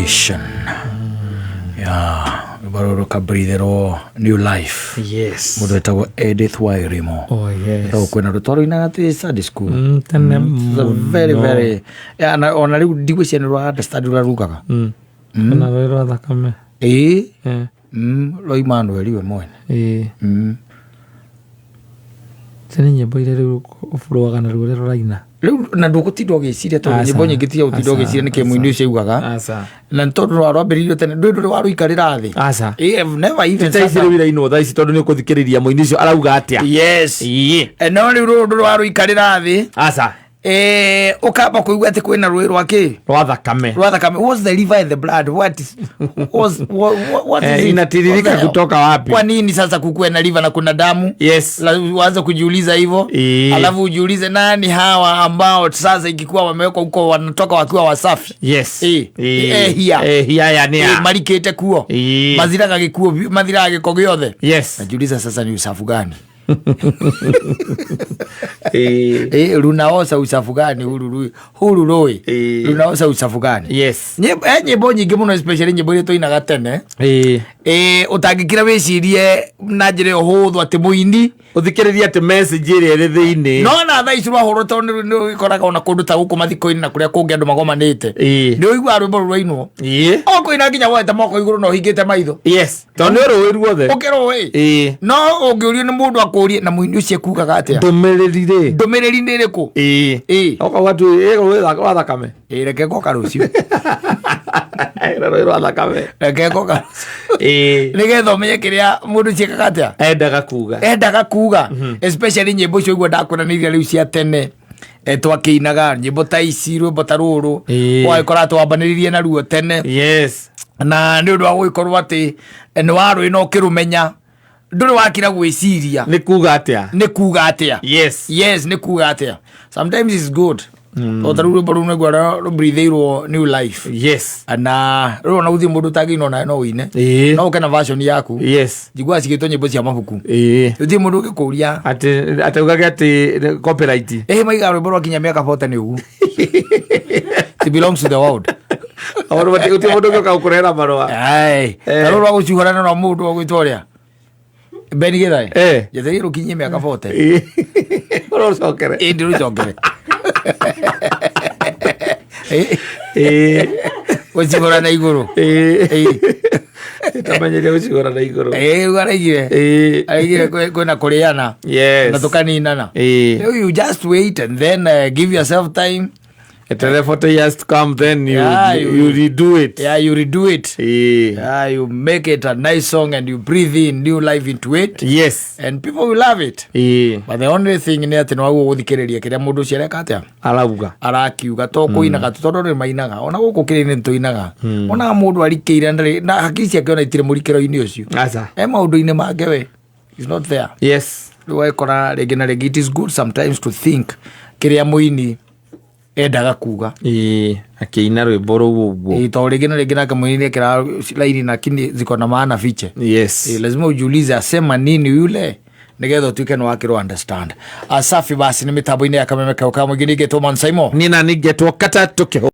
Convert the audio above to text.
edition. Baruruka breathero new life. Yes. Mudo etago Edith Wairimo. Oh yes. So kwena rutoro inagati Sunday school. Tene very na ona riu ndigwiciana rwa study rwa rugaga. Na rwa thakame. Lo Emmanuel we mwene. Tene nyimbo ile riu ufuruaga na riu raina. Riu na ndugutinda ugiciria to nyimbo nyingi tia utinda ugiciria ni kemwini ucio ugaga. Asa. Na ntondo rwa mbiririo tene ndu waru ikarira thi. Asa. Never even taisire wira ino thaisi tondu ni kuthikiriria muini ucio arauga atia. Yes. No riu ndu waru ikarira thi. Asa. Ukaba kuigua ati kwina rui rwaki rwa thakame. What's the river in the blood? What is inatiririka kutoka wapi? Kwa nini sasa kukuwe na river na kuna damu? Yes. Uanze kujiuliza hivyo. Alafu ujiulize nani hawa ambao sasa ikikuwa wamewekwa huko wanatoka wakiwa wasafi. Yes. Hiya yani marikete kuo. Mazira gikuo mazira giko giothe. Yes. Najiuliza sasa ni usafu gani? Runaosa usafu gani huru roi runaosa usafu gani? Yes. Nyimbo nyingi muno especially nyimbo ile toinaga tene utangikira wicirie na njire huthu ati muini uthikiriria ati message ile iri thiini no na tha ici rwahurwo tondu ni ikoraga ona kundu ta guku mathiko-ini na kuria kungi andu magomanite ni uigua rwimbo rwainwo okuina nginya woete moko iguru no hingite maitho. Yes. Tondu rwi ruothe ukirwi no ungiurio ni mundu akurie na muini ucio kugaga atia ndumiriri ni riku oka watu rwi wa thakame reke goka rucio rwi wa thakame reke goka nigetha umenye kiria mundu ciekaga atia endaga kuga especially nyimbo cio igua ndakwonaniria riu cia tene twakiinaga nyimbo ta ici rwimbo ta ruru waikora twambaniririe na ruo tene. Yes. Na ni undu wa guikorwo ati ni warui no kirumenya nduri wakira gwiciria ni kuga atia. Yes ni kuga atia. Sometimes it's good otaru boru ne gwara breatheiro new life. Yes. Na ro na uthi mundu tagi no wine no ukena version yaku. Yes. Jigwa cigitwo nyimbo cia mabuku uthi mundu gikuria ati ugaga ati copyright maiga rwimbo rwa kinya miaka 40 ni ugu it belongs to the world. Oro bati uti mundu gyoka ukurera marwa ro rwa gucuhurana na mundu wa gwitoria Beni githai yethero kinye miaka 40 oro sokere ndiru sokere ucigora na iguru tamenyeria ucigora na iguru aigire kwena kuriana na tukaninana. You just wait and then give yourself time. The 40 years to come, then you redo it. You redo it. You make it a nice song and you breathe in new life into it. Yes. And people will love it. But the only thing ni ati no guthikiriria kiria mundu cio reka atia arakiuga to kuinaga tondu ni mainaga ona guku kirine tuinaga ona mundu arikire na hakiri ciake ona itire murikiro-ini ucio maundu-ini make we is not there. Yes. Waikora regi na regi, it is good sometimes to think kiria muini endaga kuga akiina rwimbo ruu uguo to rigi na kamuini kira laini na kini ziko na maana fiche. Yes. Lazima ujiulize asema nini yule nigetha tuike no akiro understand. Asafi basi ni mitambo-ini ya Kameme Kauka mwingine getwo Monsaimo nina nigetwo kata tukiho